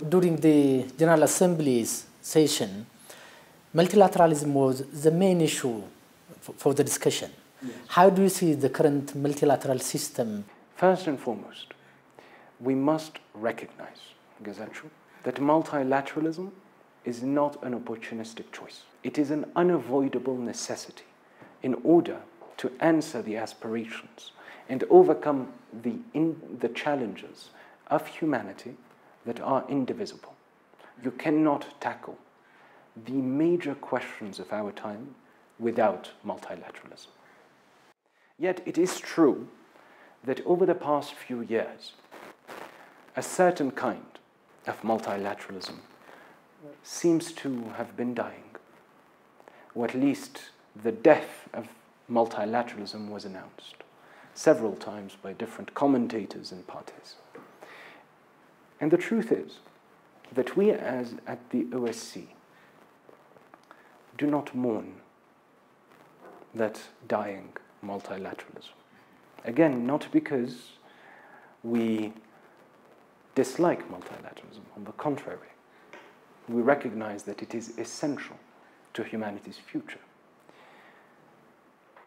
during the General Assembly's session, multilateralism was the main issue for the discussion. Yes. How do you see the current multilateral system? First and foremost, we must recognize, Gazachu, that multilateralism is not an opportunistic choice. It is an unavoidable necessity in order to answer the aspirations and overcome the challenges of humanity that are indivisible. You cannot tackle the major questions of our time without multilateralism. Yet it is true that over the past few years, a certain kind of multilateralism seems to have been dying, or at least the death of multilateralism was announced several times by different commentators and parties. And the truth is that we at the OSCE do not mourn that dying multilateralism. Again, not because we dislike multilateralism. On the contrary, we recognize that it is essential to humanity's future.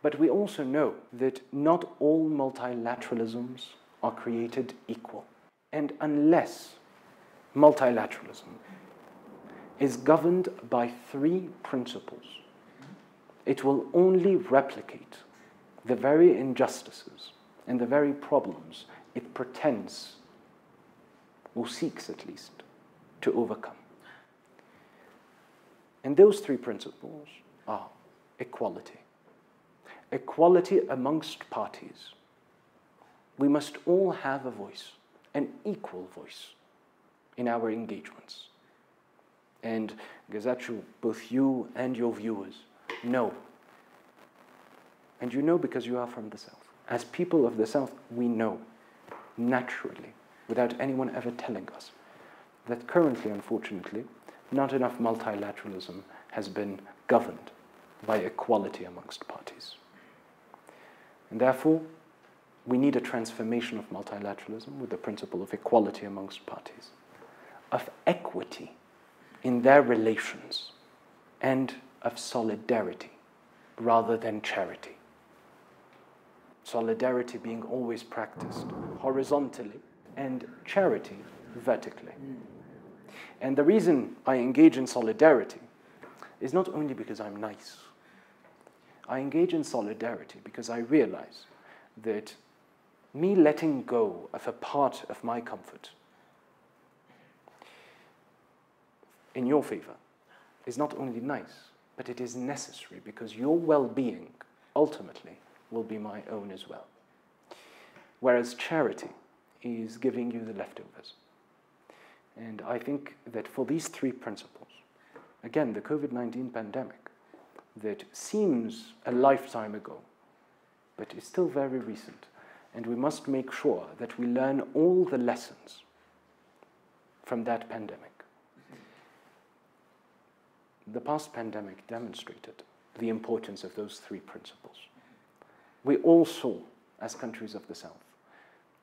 But we also know that not all multilateralisms are created equal. And unless multilateralism is governed by three principles, it will only replicate the very injustices and the very problems it pretends, or seeks at least, to overcome. And those three principles are equality. Equality amongst parties. We must all have a voice, an equal voice, in our engagements. And Gazachu, both you and your viewers know, and you know because you are from the South. As people of the South, we know, naturally, without anyone ever telling us, that currently, unfortunately, not enough multilateralism has been governed by equality amongst parties. And therefore, we need a transformation of multilateralism with the principle of equality amongst parties, of equity in their relations, and of solidarity rather than charity. Solidarity being always practiced horizontally and charity vertically. And the reason I engage in solidarity is not only because I'm nice. I engage in solidarity because I realize that me letting go of a part of my comfort in your favor is not only nice, but it is necessary because your well-being ultimately will be my own as well. Whereas charity is giving you the leftovers. And I think that for these three principles, again, the COVID-19 pandemic, that seems a lifetime ago, but is still very recent, and we must make sure that we learn all the lessons from that pandemic. The past pandemic demonstrated the importance of those three principles. We all saw, as countries of the South,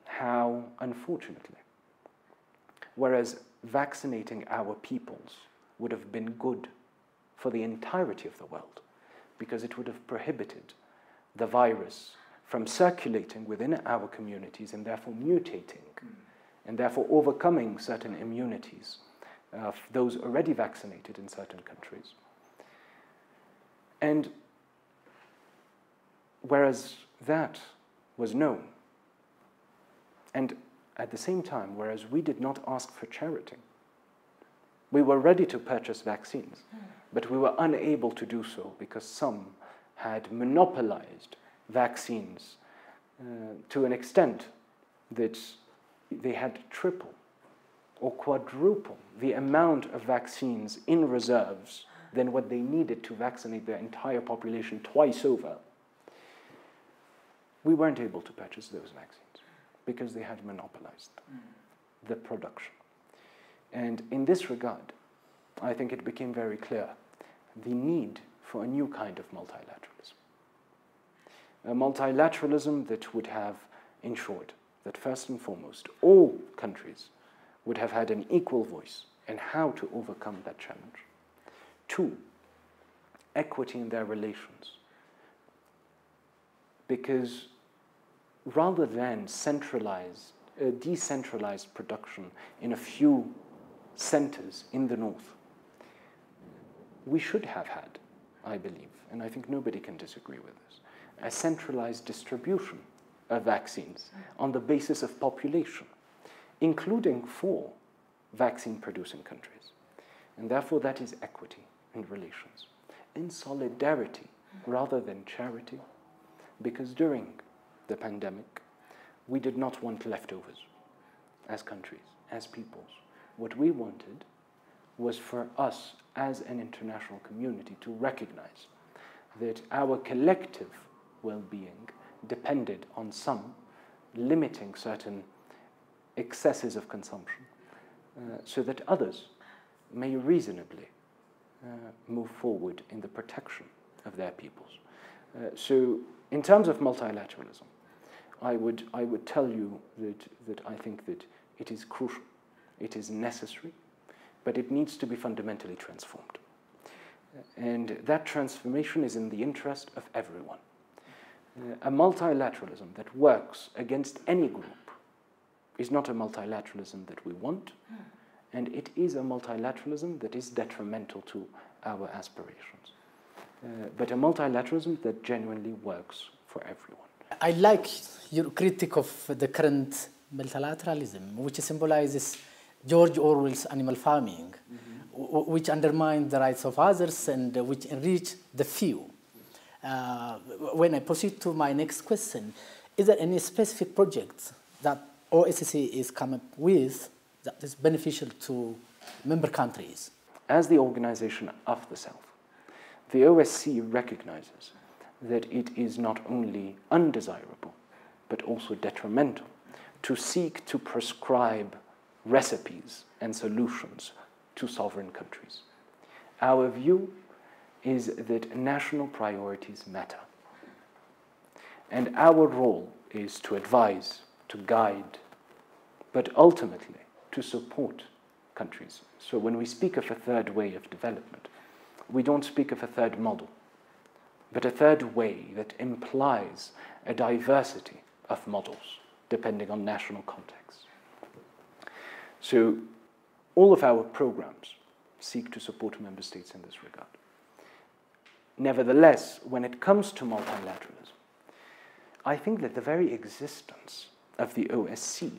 how, unfortunately, whereas vaccinating our peoples would have been good for the entirety of the world, because it would have prohibited the virus from circulating within our communities and therefore mutating, and therefore overcoming certain immunities of those already vaccinated in certain countries. And whereas that was known, and at the same time, whereas we did not ask for charity, we were ready to purchase vaccines, but we were unable to do so because some had monopolized vaccines to an extent that they had triple or quadruple the amount of vaccines in reserves than what they needed to vaccinate their entire population twice over. We weren't able to purchase those vaccines because they had monopolized the production. And in this regard, I think it became very clear the need for a new kind of multilateralism. A multilateralism that would have ensured that first and foremost, all countries would have had an equal voice in how to overcome that challenge. 2, equity in their relations. Because rather than decentralized production in a few centers in the north, we should have had, I believe, and I think nobody can disagree with this, a centralized distribution of vaccines on the basis of population, including for vaccine-producing countries. And therefore, that is equity in relations. In solidarity rather than charity, because during the pandemic, we did not want leftovers as countries, as peoples. What we wanted was for us as an international community to recognize that our collective well-being depended on some limiting certain excesses of consumption so that others may reasonably move forward in the protection of their peoples. So in terms of multilateralism, I would tell you that I think that it is crucial, it is necessary, but it needs to be fundamentally transformed. And that transformation is in the interest of everyone. A multilateralism that works against any group is not a multilateralism that we want, and it is a multilateralism that is detrimental to our aspirations. But a multilateralism that genuinely works for everyone. I like your critique of the current multilateralism, which symbolizes George Orwell's animal farming, which undermines the rights of others and which enrich the few. When I proceed to my next question, is there any specific project that OSCE is coming up with that is beneficial to member countries? As the organization of the South, the OSCE recognizes that it is not only undesirable, but also detrimental to seek to prescribe recipes and solutions to sovereign countries. Our view is that national priorities matter. And our role is to advise, to guide, but ultimately to support countries. So when we speak of a third way of development, we don't speak of a third model, but a third way that implies a diversity of models depending on national context. So all of our programs seek to support member states in this regard. Nevertheless, when it comes to multilateralism, I think that the very existence of the OSCE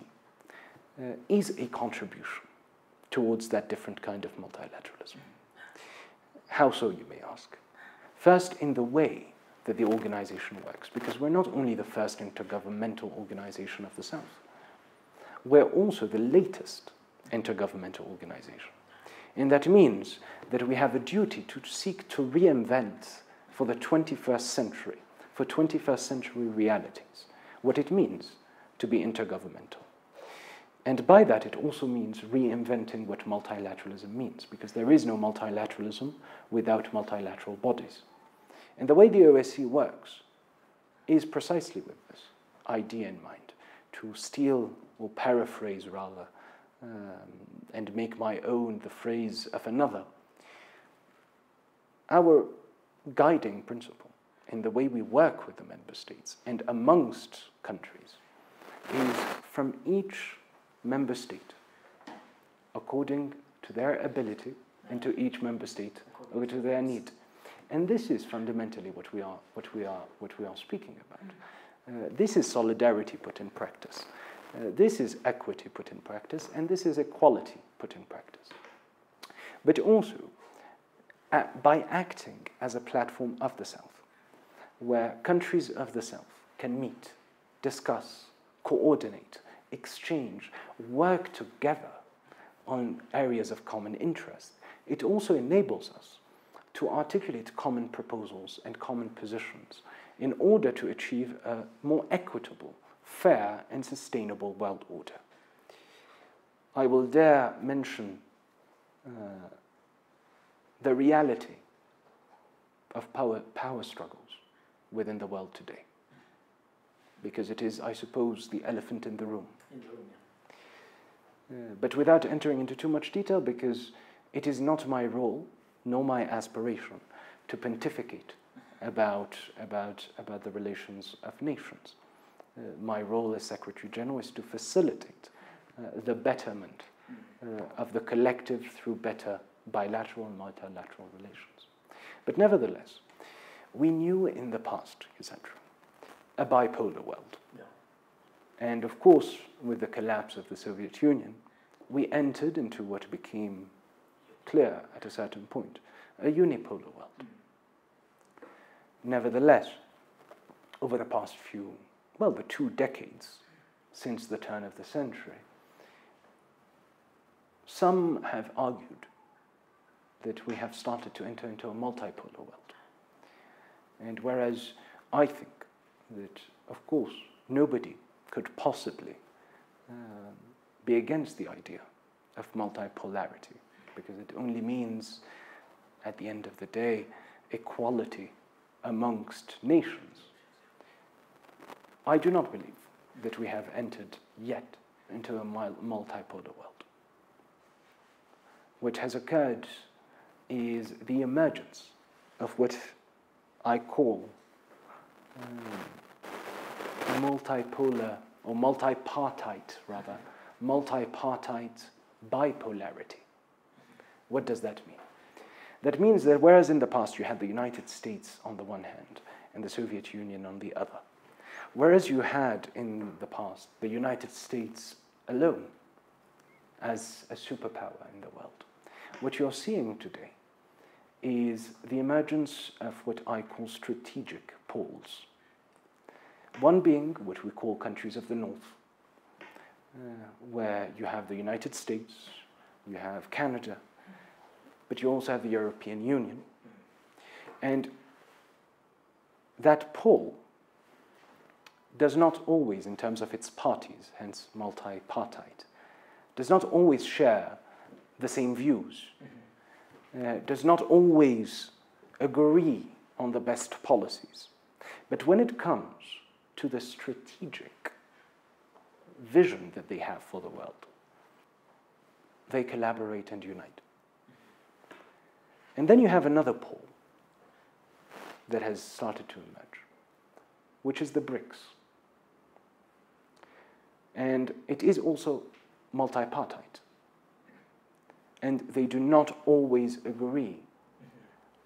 is a contribution towards that different kind of multilateralism. How so, you may ask? First, in the way that the organization works, because we're not only the first intergovernmental organization of the South, we're also the latest intergovernmental organization. And that means that we have a duty to seek to reinvent for the 21st century, for 21st century realities, what it means to be intergovernmental. And by that, it also means reinventing what multilateralism means, because there is no multilateralism without multilateral bodies. And the way the OSCE works is precisely with this idea in mind, to steal or paraphrase rather, and make my own the phrase of another. Our guiding principle in the way we work with the member states and amongst countries is from each member state, according to their ability and to each member state, or to their need. And this is fundamentally what we are speaking about. This is solidarity put in practice. This is equity put in practice, and this is equality put in practice. But also, by acting as a platform of the South, where countries of the South can meet, discuss, coordinate, exchange, work together on areas of common interest, it also enables us to articulate common proposals and common positions in order to achieve a more equitable, fair and sustainable world order. I will dare mention the reality of power struggles within the world today, because it is, I suppose, the elephant in the room. But without entering into too much detail, because it is not my role, nor my aspiration, to pontificate about the relations of nations. My role as Secretary General is to facilitate the betterment of the collective through better bilateral and multilateral relations. But nevertheless, we knew in the past, etc., a bipolar world. Yeah. And of course, with the collapse of the Soviet Union, we entered into what became clear at a certain point, a unipolar world. Nevertheless, over the past the 2 decades since the turn of the century, some have argued that we have started to enter into a multipolar world. And whereas I think that, of course, nobody could possibly be against the idea of multipolarity, because it only means, at the end of the day, equality amongst nations. I do not believe that we have entered yet into a multipolar world. What has occurred is the emergence of what I call multipolar, or multipartite bipolarity. What does that mean? That means that whereas in the past you had the United States on the one hand and the Soviet Union on the other, whereas you had in the past the United States alone as a superpower in the world, what you're seeing today is the emergence of what I call strategic poles. One being what we call countries of the North, where you have the United States, you have Canada, but you also have the European Union. And that pole does not always, in terms of its parties, hence multipartite, does not always share the same views, does not always agree on the best policies. But when it comes to the strategic vision that they have for the world, they collaborate and unite. And then you have another pole that has started to emerge, which is the BRICS. And it is also multipartite. And they do not always agree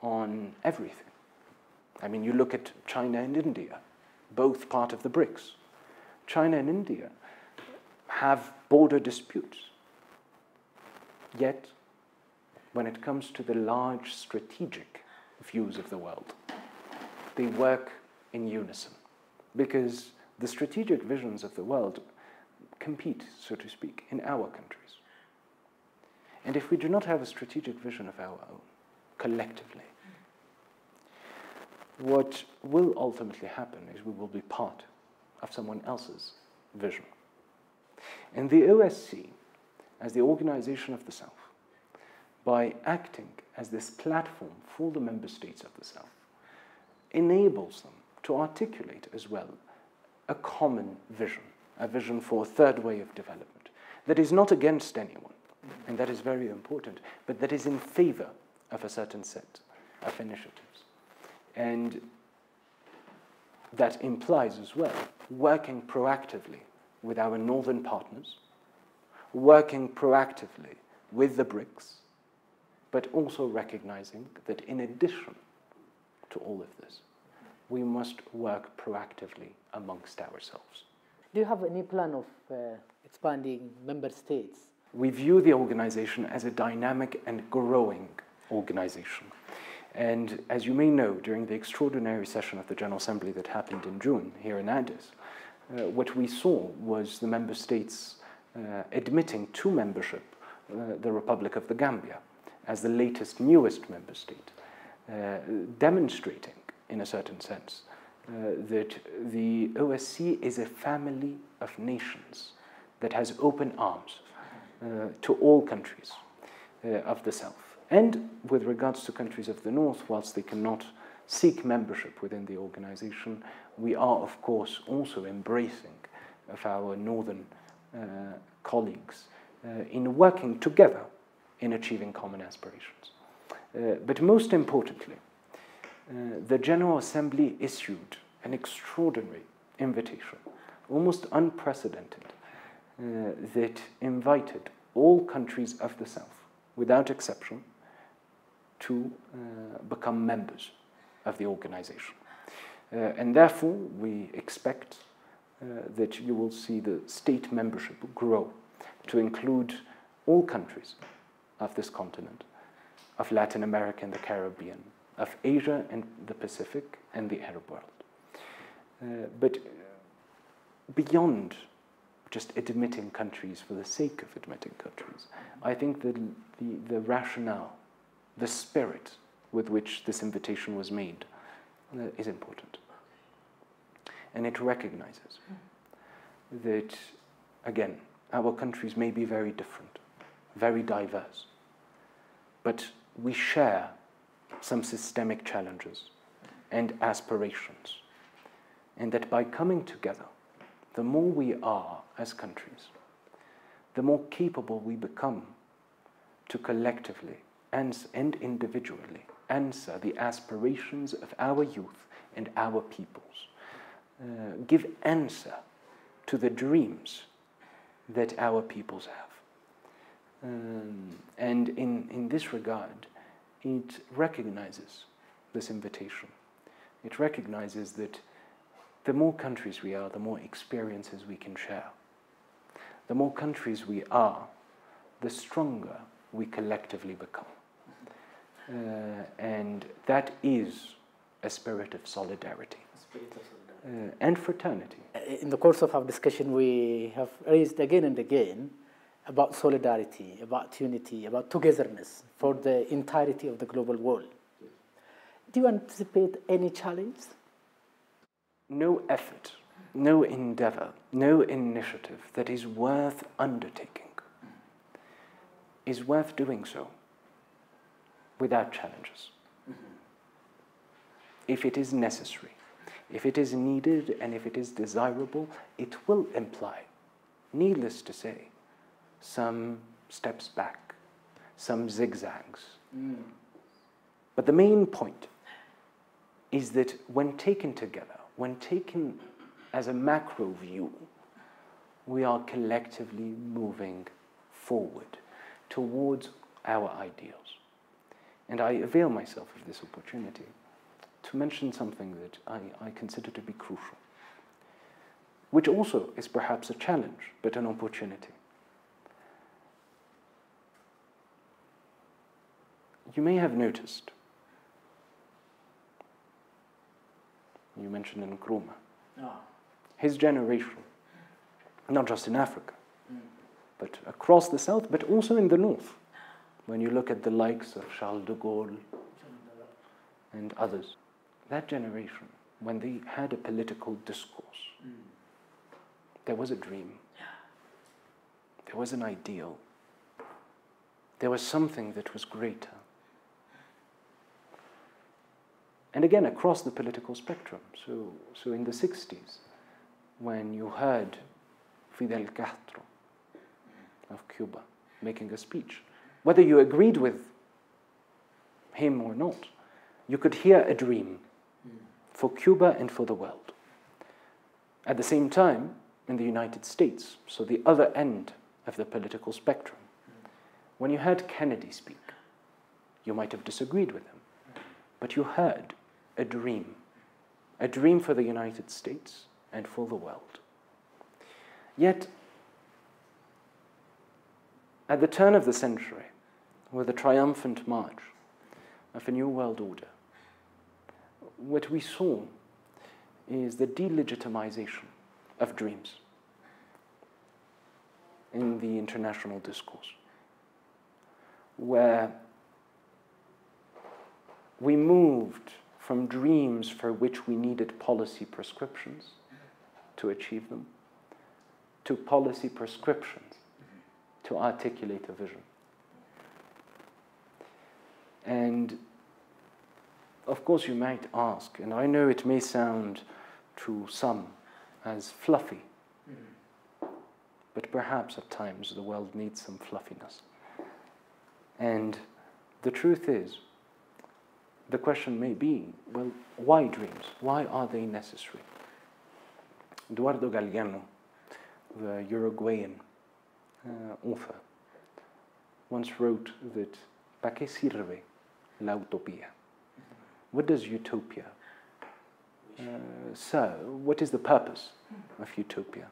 on everything. I mean, you look at China and India, both part of the BRICS. China and India have border disputes. Yet, when it comes to the large strategic views of the world, they work in unison, because the strategic visions of the world compete, so to speak, in our countries. And if we do not have a strategic vision of our own, collectively, what will ultimately happen is we will be part of someone else's vision. And the OSCE, as the Organization of the South, by acting as this platform for the member states of the South, enables them to articulate as well a common vision, a vision for a third way of development that is not against anyone, and that is very important, but that is in favor of a certain set of initiatives. And that implies as well working proactively with our northern partners, working proactively with the BRICS, but also recognizing that in addition to all of this, we must work proactively amongst ourselves. Do you have any plan of expanding member states? We view the organization as a dynamic and growing organization. And as you may know, during the extraordinary session of the General Assembly that happened in June here in Addis, what we saw was the member states admitting to membership the Republic of the Gambia as the latest, newest member state, demonstrating, in a certain sense, that the OSCE is a family of nations that has open arms to all countries of the South. And with regards to countries of the North, whilst they cannot seek membership within the organization, we are, of course, also embracing of our northern colleagues in working together in achieving common aspirations. But most importantly, the General Assembly issued an extraordinary invitation, almost unprecedented, that invited all countries of the South, without exception, to become members of the organization. And therefore, we expect that you will see the state membership grow to include all countries of this continent, of Latin America and the Caribbean, of Asia and the Pacific and the Arab world. But beyond just admitting countries for the sake of admitting countries, I think that the rationale, the spirit with which this invitation was made is important. And it recognizes that, again, our countries may be very different, very diverse, but we share some systemic challenges and aspirations. And that by coming together, the more we are as countries, the more capable we become to collectively and individually answer the aspirations of our youth and our peoples, give answer to the dreams that our peoples have. And in this regard, it recognizes this invitation. It recognizes that the more countries we are, the more experiences we can share. The more countries we are, the stronger we collectively become. And that is a spirit of solidarity. And fraternity. In the course of our discussion, we have raised again and again about solidarity, about unity, about togetherness for the entirety of the global world. Do you anticipate any challenge? No effort, no endeavor, no initiative that is worth undertaking is worth doing so without challenges. If it is necessary, if it is needed, and if it is desirable, it will imply, needless to say, some steps back, some zigzags. But the main point is that when taken together, when taken as a macro view, we are collectively moving forward towards our ideals. And I avail myself of this opportunity to mention something that I consider to be crucial, which also is perhaps a challenge, but an opportunity. You may have noticed, you mentioned Nkrumah, his generation, not just in Africa, but across the South, but also in the North. When you look at the likes of Charles de Gaulle and others, that generation, when they had a political discourse, there was a dream, there was an ideal, there was something that was greater. And again, across the political spectrum. So in the 60s, when you heard Fidel Castro of Cuba making a speech, whether you agreed with him or not, you could hear a dream for Cuba and for the world. At the same time, in the United States, so the other end of the political spectrum, when you heard Kennedy speak, you might have disagreed with him, but you heard a dream for the United States and for the world. Yet, at the turn of the century, with the triumphant march of a new world order, what we saw is the delegitimization of dreams in the international discourse, where we moved from dreams for which we needed policy prescriptions to achieve them, to policy prescriptions to articulate a vision. And of course you might ask, and I know it may sound to some as fluffy, but perhaps at times the world needs some fluffiness. And the truth is, the question may be, well, why dreams? Why are they necessary? Eduardo Galeano, the Uruguayan author, once wrote that ¿para qué sirve la utopía? What does utopia serve? What is the purpose of utopia?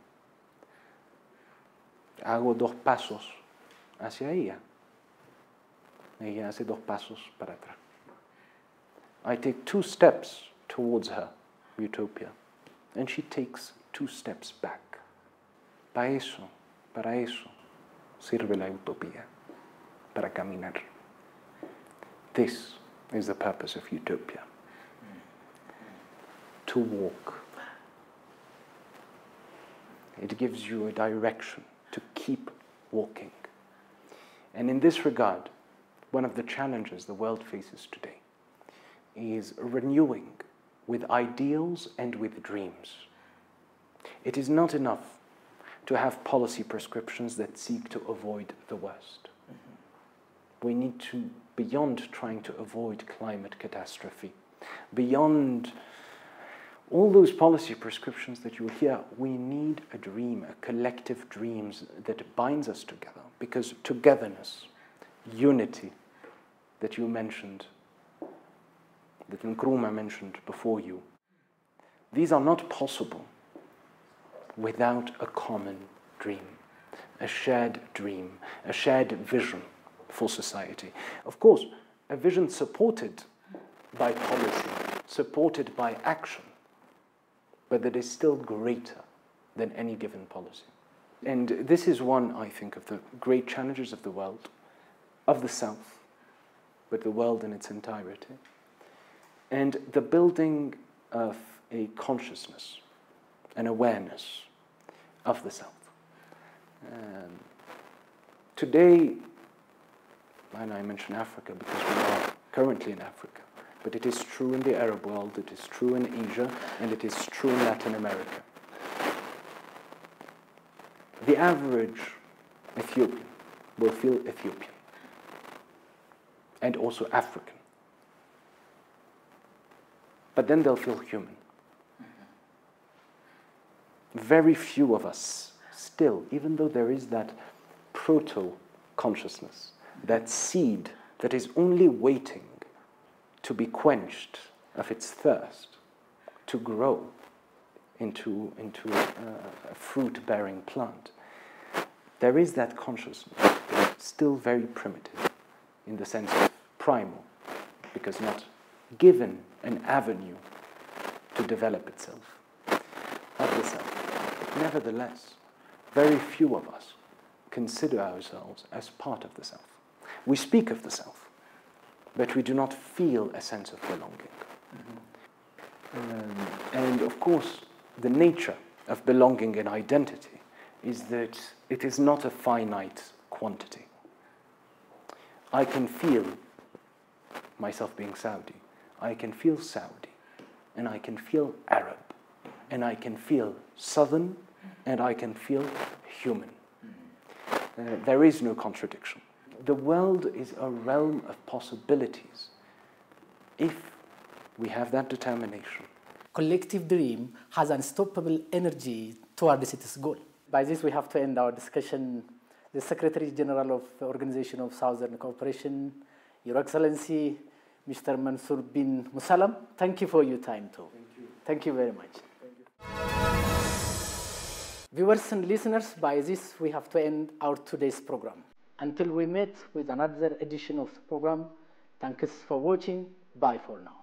Hago dos pasos hacia ella. Ella hace dos pasos para atrás. I take 2 steps towards her, utopia, and she takes 2 steps back. Para eso sirve la utopía, para caminar. This is the purpose of utopia. To walk. It gives you a direction to keep walking. And in this regard, one of the challenges the world faces today is renewing with ideals and with dreams. It is not enough to have policy prescriptions that seek to avoid the worst. We need to, beyond trying to avoid climate catastrophe, beyond all those policy prescriptions that you hear, we need a dream, a collective dream that binds us together, because togetherness, unity that you mentioned, that Nkrumah mentioned before you, these are not possible without a common dream, a shared vision for society. Of course, a vision supported by policy, supported by action, but that is still greater than any given policy. And this is one, I think, of the great challenges of the world, of the South, but the world in its entirety, and the building of a consciousness, an awareness of the South. Today, and I mention Africa because we are currently in Africa, but it is true in the Arab world, it is true in Asia, and it is true in Latin America. The average Ethiopian will feel Ethiopian, and also African. But then they'll feel human. Very few of us still, even though there is that proto-consciousness, that seed that is only waiting to be quenched of its thirst, to grow into a fruit-bearing plant. There is that consciousness, still very primitive, in the sense of primal, because not given an avenue to develop itself, of the self. But nevertheless, very few of us consider ourselves as part of the self. We speak of the self, but we do not feel a sense of belonging. And of course, the nature of belonging and identity is that it is not a finite quantity. I can feel myself being Saudi. I can feel Saudi, and I can feel Arab, and I can feel Southern, and I can feel human. There is no contradiction. The world is a realm of possibilities if we have that determination. Collective dream has unstoppable energy towards its goal. By this, we have to end our discussion. The Secretary General of the Organization of Southern Cooperation, Your Excellency, Mr. Mansour bin Musallam, thank you for your time too. Thank you. Thank you very much. Viewers and listeners, by this we have to end our today's program. Until we meet with another edition of the program, thanks for watching. Bye for now.